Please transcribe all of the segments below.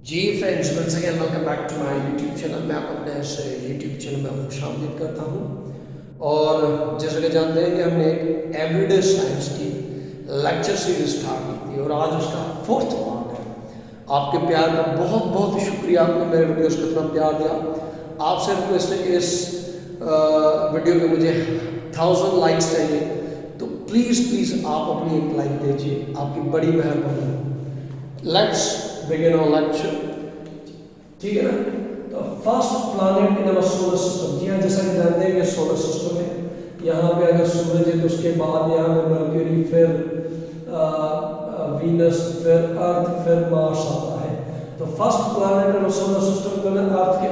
Ji friends, once again welcome back to my YouTube channel. मैं आपको अपने इस यूट्यूब चैनल में खुशामदीद करता हूँ। और जैसे कि जानते हैं कि हमने एक एवरीडे साइंस की लेक्चर सीरीज स्टार्ट की थी और आज उसका 4th पार्ट है। आपके प्यार का बहुत बहुत शुक्रिया, आपने मेरे वीडियोस को इतना प्यार दिया। आपसे रिक्वेस्ट है कि इस वीडियो पे मुझे 1000 लाइक्स चाहिए, तो प्लीज़ आप अपनी एक लाइक दीजिए, आपकी बड़ी मेहरबानी। लेट्स बिगिन आवर लेक्चर, ठीक है ना। तो first planet in our solar system, जी हाँ, जैसा कि जानते हैं कि सोलर सिस्टम में यहाँ पे अगर सूरज है तो उसके बाद यहाँ पे मर्क्यूरी, फिर वीनस, फिर अर्थ, फिर मार्स आता है। तो फर्स्ट प्लैनेट इन सोलर सिस्टम को ना अर्थ के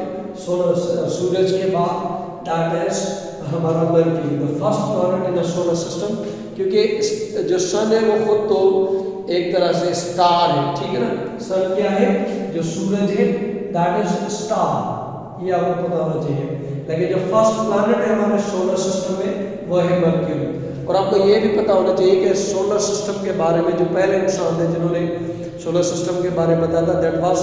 सूरज के बाद दैट इज हमारा mercury, the first planet in solar system. क्योंकि जो सन है वो खुद तो एक तरह से स्टार है, ठीक है ना। सन क्या है? जो सूरज है दैट इज स्टार, ये आपको पता होना चाहिए। लेकिन जो फर्स्ट प्लैनेट है हमारे सोलर सिस्टम में वो है मर्क्यूरी। और आपको ये भी पता होना चाहिए कि सोलर सिस्टम के बारे में जो पहले इंसान थे जिन्होंने सोलर सिस्टम के बारे में बताया था, दैट वाज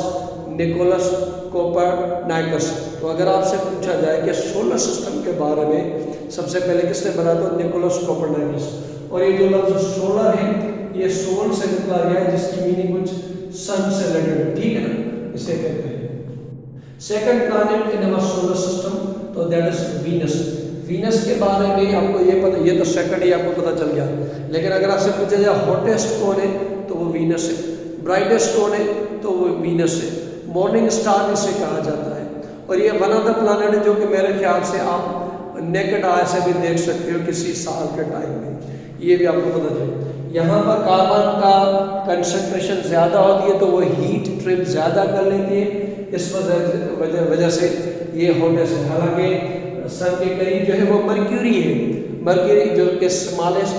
निकोलस कोपरनिकस। तो अगर आपसे पूछा जाए कि सोलर सिस्टम के बारे में सबसे पहले किसने बनाया, तो निकोलस कोपरनिकस। और ये जो लफ्ज सोलर है ये सोल से निकला गया है, जिसकी मीनिंग कुछ सन से रिलेटेड, ठीक है ना, इसे कहते हैं। Second planet in our solar system, तो दैट इज वीनस। वीनस के बारे में आपको ये पता, ये तो सेकंड ही आपको पता चल गया। लेकिन अगर आपसे पूछा जाए हॉटेस्ट कौन है तो वो वीनस है, ब्राइटेस्ट कौन है तो वो वीनस है, मॉर्निंग स्टार इसे कहा जाता है। और ये वन ऑफ द प्लैनेट है जो कि मेरे ख्याल से आप नेकेड आई से भी देख सकते हो किसी साल के टाइम में, ये भी आपको पता चले। यहाँ पर कार्बन का कंसंट्रेशन ज़्यादा होती है तो वो हीट ट्रिप ज़्यादा कर लेती है, इस वजह से ये होने से। हालांकि सन के करीब जो है वो मर्क्यूरी है, मर्क्यूरी जो कि स्मॉलेस्ट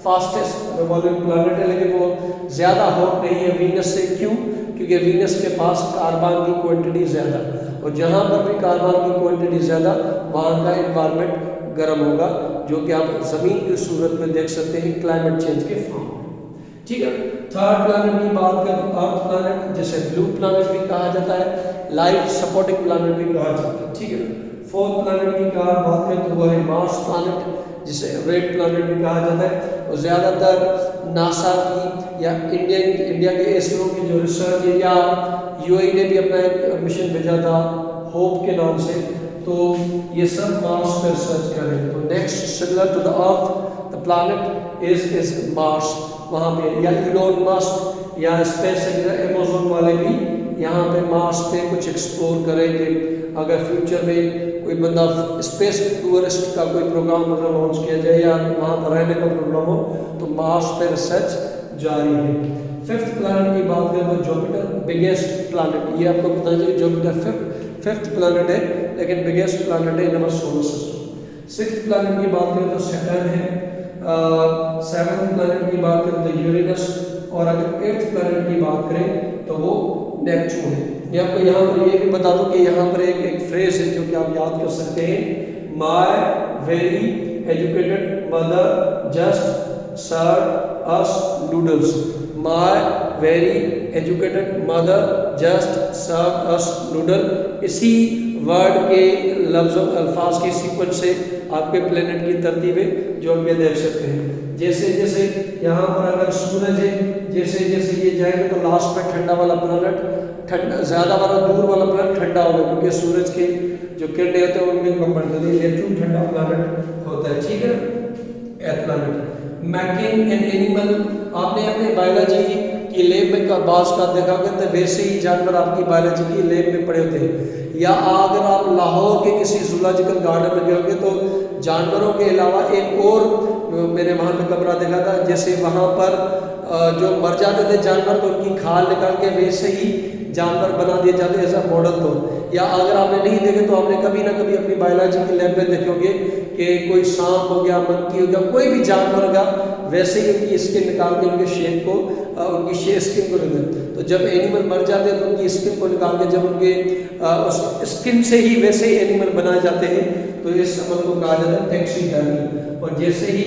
फास्टेस्ट रिवॉल्विंग प्लैनेट है, लेकिन वो ज़्यादा हॉट नहीं है वीनस से। क्यों? क्योंकि वीनस के पास कार्बन की क्वांटिटी ज़्यादा, और जहाँ पर भी कार्बन की क्वांटिटी ज़्यादा वहाँ का इन्वायरमेंट गर्म होगा, जो कि आप ज़मीन की सूरत में देख सकते हैं क्लाइमेट चेंज के फॉर्म में, ठीक है। थर्ड प्लैनेट की बात करें, अर्थ प्लैनेट, जिसे ब्लू प्लैनेट भी कहा जाता है, लाइफ सपोर्टिंग प्लैनेट भी कहा जाता है, ठीक है। फोर्थ प्लैनेट की बात करें तो वो है मार्स प्लैनेट, जिसे रेड प्लैनेट भी कहा जाता है। और ज़्यादातर नासा की या इंडिया के इसरो की जो रिसर्च है, या यूएई ने भी अपना एक मिशन भेजा था होप के नाम से, तो ये सब मार्स पर रिसर्च कर रहे हैं। तो next similar to the earth the planet is Mars, वहाँ पे या इलोन मस्क या स्पेस अमेज़न वाले भी यहाँ पे मार्स पे कुछ एक्सप्लोर करेंगे। अगर फ्यूचर में कोई बंदा स्पेस टूरिस्ट का कोई प्रोग्राम अगर लॉन्च किया जाए या वहाँ पर रहने का प्रोग्राम हो तो मार्स पे रिसर्च जारी है। फिफ्थ प्लैनेट की बात करें तो जुपिटर, बिगेस्ट प्लैनेट, ये आपको पता चाहिए जुपिटर फिफ्थ प्लैनेट है, लेकिन बिगेस्ट प्लैनेट है in our solar system. Sixth planet की बात करें तो सैटर्न है। सेवन्थ प्लैनेट की बात करें तो यूरेनस, और अगर एट्थ प्लैनेट की बात करें तो वो नेपच्यून है। ये आपको यहाँ पर ये भी बता दूं कि यहाँ पर एक फ्रेज है जो कि आप याद कर सकते हैं, my very educated mother just serve us noodles. My very educated mother just serve us noodle. इसी वर्ड के लफ्ज़ों अल्फाज के सीक्वेंस से आपके प्लेनेट की तरतीबें जो हम देख सकते हैं। जैसे जैसे यहाँ पर अगर सूरज है, जैसे जैसे ये जाएगा तो लास्ट में ठंडा वाला प्लेनेट, ठंडा ज़्यादा वाला दूर वाला प्लेनेट ठंडा होगा, क्योंकि सूरज के जो किरणें होते हैं उनमें कम बढ़ जाती है, ये ठंडा प्लेनेट होता है, ठीक है ना। एथ प्लेनेट मैकिंग एन एनिमल, आपने अपने बायोलॉजी की लैब में बास का देखा होगा, तो वैसे ही जानवर आपकी बायोलॉजी की लैब में पड़े होते हैं। या अगर आप लाहौर के किसी जूलॉजिकल गार्डन में गए तो जानवरों के अलावा एक और मैंने वहाँ पे कमरा देखा था, जैसे वहाँ पर जो मर जाते थे जानवर तो उनकी खाल निकाल के वैसे ही जानवर बना दिए जाते ऐसा मॉडल। तो या अगर आपने नहीं देखे तो आपने कभी ना कभी अपनी बायोलॉजी के लैब में देखे होंगे कि कोई सांप हो गया, मंकी हो गया, कोई भी जानवर होगा, वैसे ही उनकी स्किन निकाल के उनके शेप को उनकी स्किन को निकाल। तो जब एनिमल मर जाते हैं तो उनकी स्किन को निकाल के जब उनके उस स्किन से ही वैसे ही एनिमल बनाए जाते हैं, तो इस अमल को कहा जाता है टैक्सीडर्मी। और जैसे ही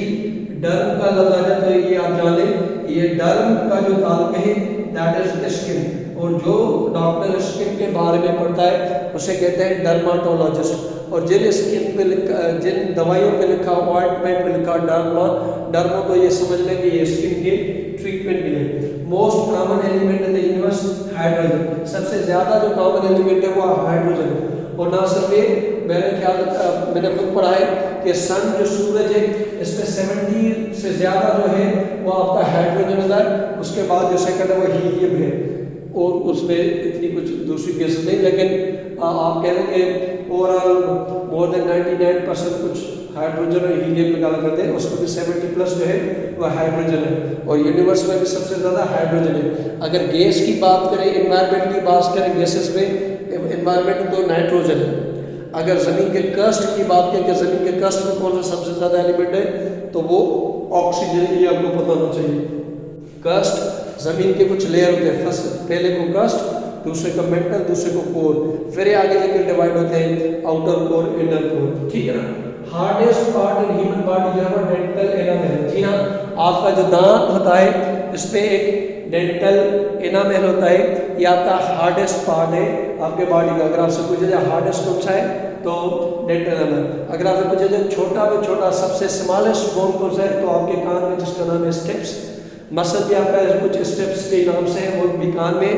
डर्म का लफ्ज़ आ जाता है, ये आप जान लें, ये डर्म का जो ताल्लुक है दैट इज स्किन, और जो डॉक्टर स्किन के बारे में पढ़ता है उसे कहते हैं डर्माटोलॉजिस्ट। और जिन स्किन पे लिखा, जिन दवाइयों पे लिखा, ऑइंटमेंट पे लिखा डर्मो, तो ये समझ लें कि ये स्किन के ट्रीटमेंट के लिए। Most common element in the universe hydrogen, सबसे ज़्यादा जो कॉमन एलिमेंट है वो हाइड्रोजन है। और ना सिर्फ ये, मैंने खुद पढ़ा है कि सन जो सूरज है इसमें 70 से ज़्यादा जो है वो आपका हाइड्रोजन होता है। उसके बाद जो सेकंड है वो हीलियम है, और उसमें इतनी कुछ दूसरी केस नहीं, लेकिन आप कह रहे हैं कि ओवरऑल मोर देन 99% कुछ हाइड्रोजन और हीलियम निकाला करते हैं, उसमें भी 70+ जो है वह हाइड्रोजन है। और यूनिवर्स में भी सबसे ज़्यादा हाइड्रोजन है। अगर गैस की बात करें, एनवायरनमेंट की बात करें, गैसेस में एनवायरनमेंट तो नाइट्रोजन है। अगर ज़मीन के कस्ट की बात करें कि ज़मीन के कस्ट में कौन सा सबसे ज़्यादा एलिमेंट है, तो वो ऑक्सीजन, ये आपको पता होना चाहिए। कस्ट, ज़मीन के कुछ लेयर होते हैं, फर्स्ट पहले को कस्ट, दूसरे को मेंटल, दूसरे को कोर, फिर ये आगे जाकर डिवाइड होते हैं आउटर कोर, इनर कोर, ठीक है ना। Hardest part in human body जो है डेंटल एनामेल। जी हाँ, आपका जो दांत होता है इस पे एक डेंटल एनामेल होता है, ये आपका हार्डेस्ट पार्ट है आपके बॉडी का। अगर आपसे पूछा जाए हार्डेस्ट कौन सा है, तो डेंटल एनामेल। अगर आपसे पूछा जाए छोटा में छोटा सबसे स्मॉलेस्ट बोन कौन सा है, तो आपके कान में, जिसका नाम है स्टेप्स। मसल भी आपका कुछ स्टेप्स के नाम से है, वो भी कान में।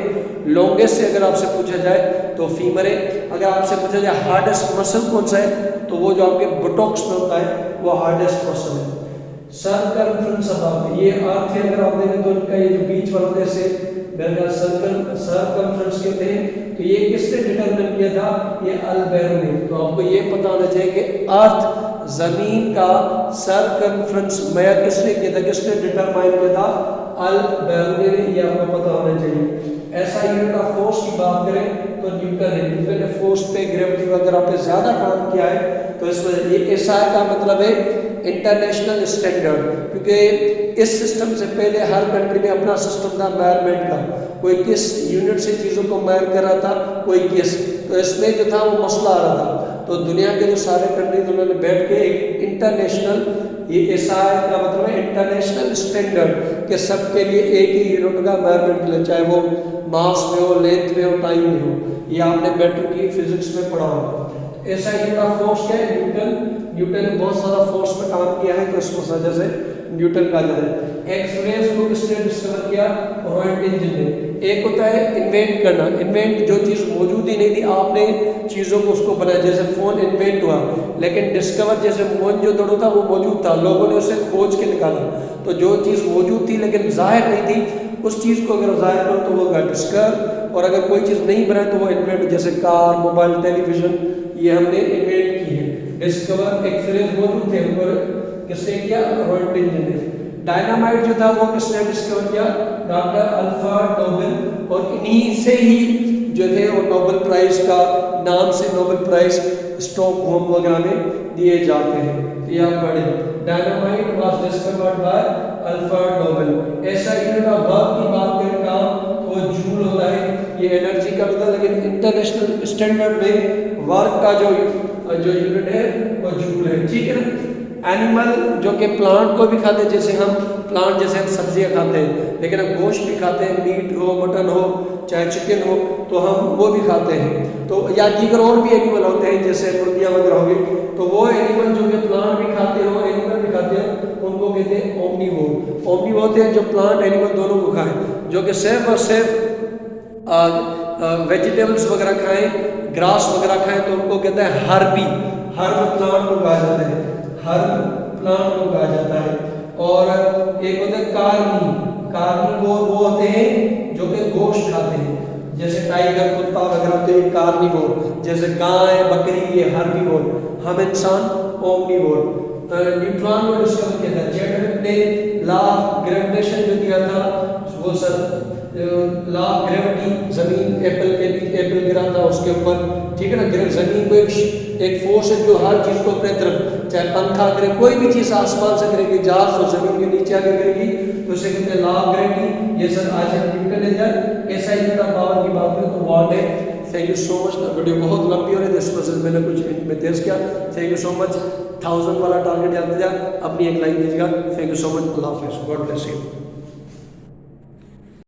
लॉन्गेस्ट से अगर आपसे पूछा जाए तो फीमर है। अगर आपसे पूछा जाए हार्डेस्ट मसल कौन सा है, तो वो जो आपके बुटॉक्स में होता है वो हार्डेस्ट मसल है। सरकमफ्रेंस ऑफ अर्थ, ये अर्थ है, अगर आप देखें तो इनका ये जो बीच वाला जैसे सरकमफ्रेंस कहते हैं, तो ये किसने डिटरमिन किया था, ये अल्बेरो ने। तो आपको ये पता होना चाहिए कि अर्थ, जमीन का सरकमफ्रेंस मेजर किसने किया था, किसने डिटरमाइन किया था, अल्बेरो ने, ये आपको पता होना चाहिए। ऐसा यूनिट ऑफ फोर्स की बात करें तो न्यूटन है। न्यूटन ने फोर्स पे, ग्रेविटी वगैरह पे ज़्यादा काम किया है, तो इसमें ये एसआई का मतलब है इंटरनेशनल स्टैंडर्ड, क्योंकि इस सिस्टम से पहले हर कंट्री में अपना सिस्टम था मेजरमेंट का। कोई किस यूनिट से चीज़ों को मेजर कर रहा था, कोई किस, तो इसमें जो था वो मसला आ रहा था। तो दुनिया के जो सारे कंट्रीज उन्होंने बैठ के एक इंटरनेशनल, ये एसआई का मतलब है इंटरनेशनल स्टैंडर्ड, के सबके लिए एक ही यूनिट का मेजरमेंट के लिए, चाहे वो मास में हो, लेंथ में हो, टाइम में हो। ये आपने बैटरी की फिजिक्स में पढ़ा होगा। ऐसा यूनिट ऑफ फोर्स क्या है, न्यूटन ने बहुत सारा फोर्स पे काम किया है, तो इसको वजह से न्यूटन कहा जाता है। एक्सरेज को किसने डिस्कवर किया, रॉयटन ने। एक होता है इन्वेंट करना, इन्वेंट जो चीज़ मौजूद ही नहीं थी, आपने चीज़ों को उसको बनाया, जैसे फ़ोन इन्वेंट हुआ, लेकिन डिस्कवर जैसे मोहनजोदड़ो था वो मौजूद था, लोगों ने उसे खोज के निकाला। तो जो चीज़ मौजूद थी लेकिन जाहिर नहीं थी, उस चीज़ को अगर जाहिर करो तो वो डिस्कवर, और अगर कोई चीज़ नहीं बनाए तो वो इन्वेंट, जैसे कार, मोबाइल, टेलीविज़न, ये हमने इन्वेंट की है। डिस्कवर, एक्सरेज मौजूद थे, किसने किया, रॉयटन ने। डायनामाइट जो था वो किसने डिस्कवर किया, डॉक्टर अल्फ्रेड नोबेल, और इन्हीं से ही जो थे वो नोबेल प्राइज का नाम से नोबेल प्राइज स्टॉकहोम वगैरह में दिए जाते हैं। ये आप पढ़े, dynamite was discovered by Alfred Nobel. ऐसा यूनिट ऑफ वर्क की बात करें काम, वो जूल होता है, ये एनर्जी का मतलब, लेकिन इंटरनेशनल स्टैंडर्ड में वर्क का जो यूनिट है वो जूल है, ठीक है ना। एनिमल जो कि प्लांट को भी खाते हैं, जैसे हम प्लांट, जैसे हम सब्जियां खाते हैं, लेकिन हम गोश्त भी खाते हैं, मीट हो, मटन हो, चाहे चिकन हो, तो हम वो भी खाते हैं। तो या दीगर और भी एनिमल होते हैं, जैसे मुर्गियाँ वगैरह होगी, तो वो एनिमल जो कि प्लांट भी खाते हो, एनिमल भी खाते हैं, उनको कहते हैं ओमनीवोर। ओमनीवोर होते हैं जो प्लांट एनिमल दोनों को खाएं, जो कि सिर्फ और सिर्फ वेजिटेबल्स वगैरह खाएं, ग्रास वगैरह खाएं, तो उनको कहते हैं हर्बी। हर्ब प्लांट को कहा जाता है, हर्ब प्लांट को कहा जाता है। और एक होते हैं कार्निवोर, वो होते हैं जो कि गोश्त खाते हैं, जैसे टाइगर, कुत्ता वगैरह, तो ये कार्निवोर। जैसे गाय, बकरी, ये हर्बीवोर। हम इंसान ओमनीवोर। न्यूट्रॉन को डिस्कवर किया था जेट ने, लॉ ऑफ ग्रेविटेशन जो दिया था वो सर, लॉ ऑफ ग्रेविटी, जमीन एप्पल गिरा था उसके ऊपर, ठीक है ना। जमीन को एक फोर्स है जो हर चीज़ को अपने तरफ, चाहे पंखा करे, कोई भी चीज़ आसमान से करेगी, जहाज तो जमीन के नीचे आके करेगी, तो उसे कहते हैं लॉ ऑफ ग्रेविटी। ये सर आज हम न्यूटन ने दिया। ऐसा ही पावर की बात करें तो वॉट है। Thank you so much. Video बहुत लंबी हो रही है, इस वजह से मैंने कुछ में तेज किया। Thank you so much. 1000 वाला टारगेट याद दिया, अपनी एक लाइन दीजिएगा। Thank you so much. अल्लाह हाफिज़, गॉड ब्लेस यू।